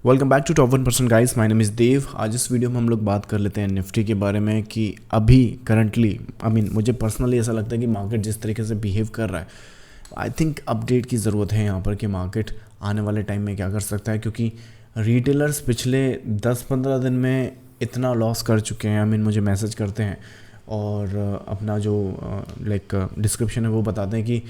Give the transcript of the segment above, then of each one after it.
Welcome back to top 1% guys, my name is Dev. आज इस video में हम लोग बात कर लेते हैं निफ्टी के बारे में कि अभी करंटली मुझे पर्सनली ऐसा लगता है कि मार्केट जिस तरीके से बिहेव कर रहा है, आई थिंक अपडेट की ज़रूरत है यहाँ पर कि मार्केट आने वाले टाइम में क्या कर सकता है, क्योंकि रिटेलर्स पिछले 10-15 दिन में इतना लॉस कर चुके हैं। मुझे मैसेज करते हैं और अपना जो डिस्क्रिप्शन है वो बताते हैं कि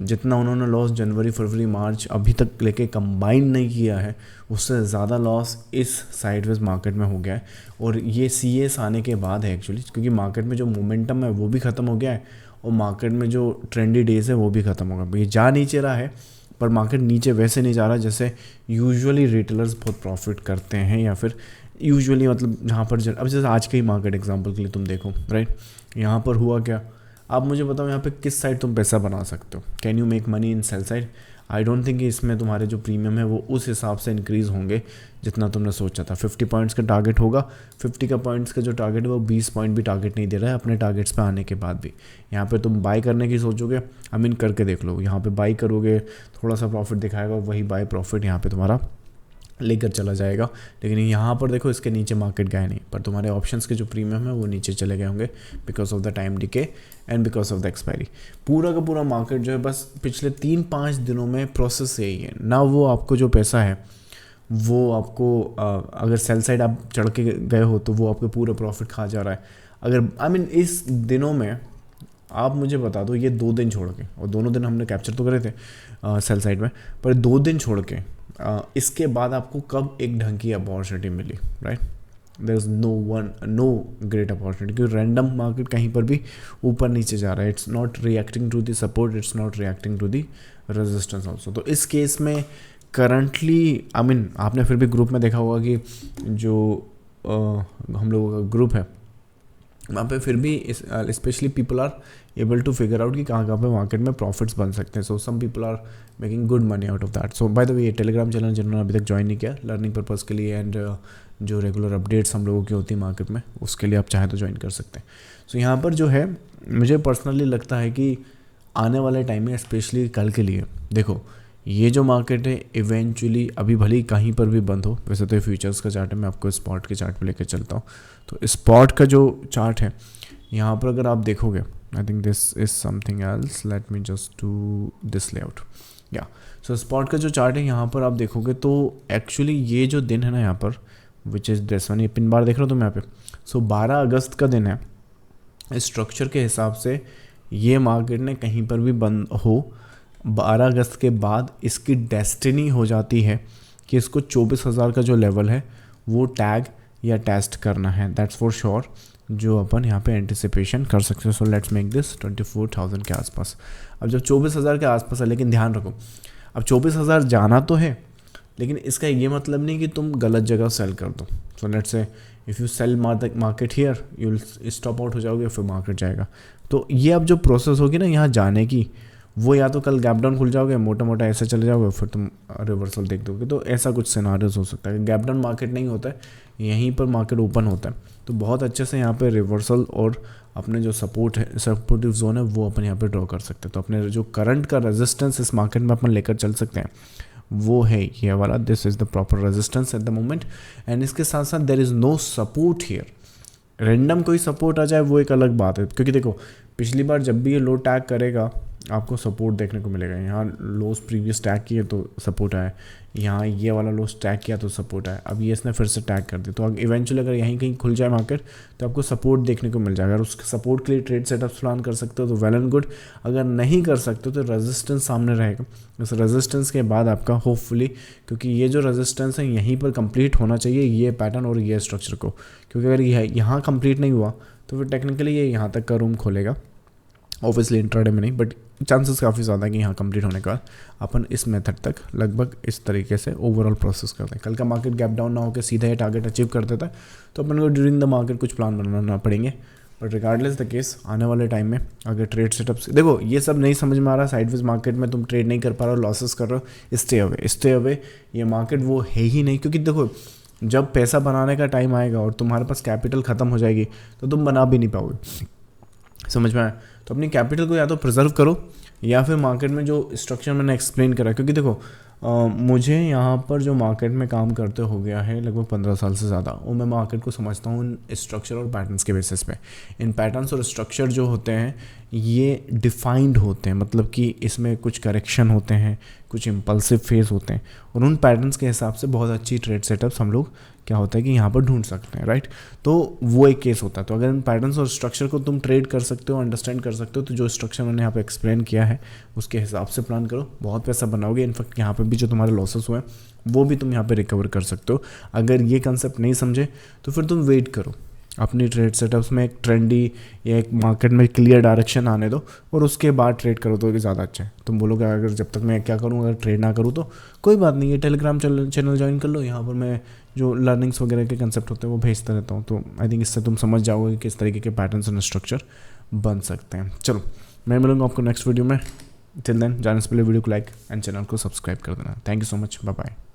जितना उन्होंने लॉस जनवरी फरवरी मार्च अभी तक लेके कंबाइन नहीं किया है, उससे ज़्यादा लॉस इस साइडवेज मार्केट में हो गया है। और ये CS आने के बाद है एक्चुअली, क्योंकि मार्केट में जो मोमेंटम है वो भी ख़त्म हो गया है और मार्केट में जो ट्रेंडी डेज है वो भी ख़त्म हो गया। ये जा नीचे रहा है पर मार्केट नीचे वैसे नहीं जा रहा जैसे यूजुअली रिटेलर्स बहुत प्रॉफिट करते हैं, या फिर यूजुअली जहाँ पर अब जैसे आज का ही मार्केट एग्जांपल के लिए तुम देखो, राइट। यहाँ पर हुआ क्या, आप मुझे बताओ यहाँ पे किस साइड तुम पैसा बना सकते हो। Can you make money in sell side? I don't think इसमें तुम्हारे जो प्रीमियम है वो उस हिसाब से इंक्रीज़ होंगे जितना तुमने सोचा था। 50 पॉइंट्स का टारगेट होगा, 50 का पॉइंट्स का जो टारगेट है वो 20 पॉइंट भी टारगेट नहीं दे रहा है अपने टारगेट्स पे आने के बाद भी। यहाँ पे तुम बाय करने की सोचोगे, करके देख लो, यहाँ पे बाय करोगे, थोड़ा सा प्रॉफिट दिखाएगा, वही बाय प्रॉफिट यहाँ पे तुम्हारा लेकर चला जाएगा। लेकिन यहाँ पर देखो इसके नीचे मार्केट गया नहीं, पर तुम्हारे ऑप्शंस के जो प्रीमियम है वो नीचे चले गए होंगे because of the time decay and because of the expiry. पूरा का पूरा मार्केट जो है बस पिछले 3-5 दिनों में प्रोसेस यही है ना। वो आपको जो पैसा है वो आपको अगर सेल साइड आप चढ़ के गए हो तो वो आपके पूरे प्रॉफिट खा जा रहा है। अगर इस दिनों में आप मुझे बता दो, ये 2 दिन छोड़ के, और दोनों दिन हमने कैप्चर तो करे थे सेल साइड में, पर 2 दिन छोड़ के इसके बाद आपको कब एक ढंग की अपॉर्चुनिटी मिली, right. There is no great opportunity, क्योंकि रैंडम मार्केट कहीं पर भी ऊपर नीचे जा रहा है। It's not reacting to the support, it's not reacting to the resistance also. तो इस केस में करंटली आपने फिर भी ग्रुप में देखा होगा कि जो हम लोगों का ग्रुप है वहाँ पे फिर भी specially people are able to figure out कि कहाँ पे मार्केट में प्रॉफिट्स बन सकते हैं। So some people are making good money out of that. So by the way, ये टेलीग्राम चैनल जिन्होंने अभी तक ज्वाइन नहीं किया लर्निंग पर्पज़ के लिए एंड जो रेगुलर अपडेट्स हम लोगों की होती है मार्केट में, उसके लिए आप चाहें तो ज्वाइन कर सकते हैं। सो यहाँ पर जो है मुझे पर्सनली लगता है कि आने वाले टाइम में स्पेशली कल के लिए देखो, ये जो मार्केट है इवेंचुअली अभी भले ही कहीं पर भी बंद हो, वैसे तो फ्यूचर्स का चार्ट है, मैं आपको स्पॉट के चार्ट पे लेकर चलता हूँ। तो स्पॉट का जो चार्ट है यहाँ पर अगर आप देखोगे, I think this is something else, let me just do this layout या। सो स्पॉट का जो चार्ट है यहाँ पर आप देखोगे तो एक्चुअली ये जो दिन है ना यहाँ पर, विच इज़ दिस वन, ये पिन बार देख रहे हो तुम यहाँ पे। सो 12 अगस्त का दिन है। स्ट्रक्चर के हिसाब से ये मार्केट ने कहीं पर भी बंद हो, 12 अगस्त के बाद इसकी डेस्टिनी हो जाती है कि इसको 24,000 का जो लेवल है वो टैग या टेस्ट करना है। दैट्स फॉर श्योर, जो अपन यहाँ पे एंटिसिपेशन कर सकते हैं। सो लेट्स मेक दिस 24,000 के आसपास। अब जब 24,000 के आसपास है, लेकिन ध्यान रखो अब 24,000 जाना तो है, लेकिन इसका ये मतलब नहीं कि तुम गलत जगह सेल कर दो। So let's say if you sell market here, you will stop out हो जाओगे, फिर मार्केट जाएगा। तो ये अब जो प्रोसेस होगी ना यहाँ जाने की, वो या तो कल गैप डाउन खुल जाओगे, मोटा मोटा ऐसे चले जाओगे, फिर तुम रिवर्सल देख दोगे। तो ऐसा कुछ सिनारियोस हो सकता है। गैप डाउन मार्केट नहीं होता है, यहीं पर मार्केट ओपन होता है। तो बहुत अच्छे से यहाँ पे रिवर्सल और अपने जो सपोर्ट है, सपोर्टिव जोन है, वो अपन यहाँ पे ड्रॉ कर सकते हैं। तो अपने जो करंट का रेजिस्टेंस इस मार्केट में अपन लेकर चल सकते हैं वो है ये वाला। This is the proper resistance at the moment, and इसके साथ साथ there is no support here. Random कोई सपोर्ट आ जाए वो एक अलग बात है, क्योंकि देखो पिछली बार जब भी ये लो टैग करेगा आपको सपोर्ट देखने को मिलेगा। यहाँ लोस प्रीवियस टैग किए तो सपोर्ट आया, यहाँ ये वाला लोस टैग किया तो सपोर्ट आया, अब ये इसने फिर से टैग कर दिया। तो इवेंचुअली अगर यहीं कहीं खुल जाए मार्केट तो आपको सपोर्ट देखने को मिल जाएगा। अगर उसके सपोर्ट के लिए ट्रेड सेटअप्स प्लान कर सकते हो तो वेल एंड गुड, अगर नहीं कर सकते हो तो रेजिस्टेंस सामने रहेगा। इस रेजिस्टेंस के बाद आपका होपफुली, क्योंकि ये जो रेजिस्टेंस है यहीं पर कंप्लीट होना चाहिए ये पैटर्न और ये स्ट्रक्चर को, क्योंकि अगर यहाँ कंप्लीट नहीं हुआ तो फिर टेक्निकली ये यहाँ तक का रूम खोलेगा। ऑब्वियसली इंट्राडे में नहीं, बट चांसेस काफ़ी ज़्यादा है कि यहाँ कंप्लीट होने के बाद अपन इस मेथड तक लगभग इस तरीके से ओवरऑल प्रोसेस करते हैं। कल का मार्केट गैप डाउन ना होकर सीधा ये टारगेट अचीव कर देता है तो अपन को ड्यूरिंग द मार्केट कुछ प्लान बनाना पड़ेंगे। बट रिगार्डलेस द केस, आने वाले टाइम में अगर ट्रेड सेटअप्स, देखो ये सब नहीं समझ में आ रहा, साइडवेज मार्केट में तुम ट्रेड नहीं कर पा रहे हो, लॉसेस कर रहे हो, स्टे अवे। ये मार्केट वो है ही नहीं, क्योंकि देखो जब पैसा बनाने का टाइम आएगा और तुम्हारे पास कैपिटल ख़त्म हो जाएगी तो तुम बना भी नहीं पाओगे। समझ में आया? तो अपनी कैपिटल को या तो प्रिजर्व करो या फिर मार्केट में जो स्ट्रक्चर मैंने एक्सप्लेन करा, क्योंकि देखो मुझे यहाँ पर जो मार्केट में काम करते हो गया है लगभग 15 साल से ज़्यादा, और मैं मार्केट को समझता हूँ इन स्ट्रक्चर और पैटर्न्स के बेसिस पे। इन पैटर्न्स और स्ट्रक्चर जो होते हैं ये डिफाइंड होते हैं, मतलब कि इसमें कुछ करेक्शन होते हैं, कुछ इम्पल्सिव फेज होते हैं, और उन पैटर्न्स के हिसाब से बहुत अच्छी ट्रेड सेटअप्स हम लोग क्या होता है कि यहाँ पर ढूंढ सकते हैं, राइट। तो वो एक केस होता है। तो अगर इन पैटर्न्स और स्ट्रक्चर को तुम ट्रेड कर सकते हो, अंडरस्टैंड कर सकते हो, तो जो स्ट्रक्चर मैंने यहाँ पे एक्सप्लेन किया है उसके हिसाब से प्लान करो, बहुत पैसा बनाओगे। इनफैक्ट यहाँ पे भी जो तुम्हारे लॉसेस हुए वो भी तुम यहाँ पे रिकवर कर सकते हो। अगर ये कंसेप्ट नहीं समझे तो फिर तुम वेट करो, अपनी ट्रेड सेटअप्स में एक ट्रेंडी या एक मार्केट में क्लियर डायरेक्शन आने दो और उसके बाद ट्रेड करो तो ज़्यादा अच्छा है। तुम बोलोगे अगर जब तक मैं क्या करूँ, अगर ट्रेड ना करूँ तो कोई बात नहीं, ये टेलीग्राम चैनल ज्वाइन कर लो, यहाँ पर मैं जो लर्निंग्स वगैरह के कंसेप्ट होते हैं वो भेजता रहता हूँ। तो आई थिंक इससे तुम समझ जाओगे कि किस तरीके के पैटर्न्स एंड स्ट्रक्चर बन सकते हैं। चलो मैं मिलूंगा आपको नेक्स्ट वीडियो में। टिल देन जाने से पहले वीडियो को लाइक एंड चैनल को सब्सक्राइब कर देना। Thank you so much, bye bye.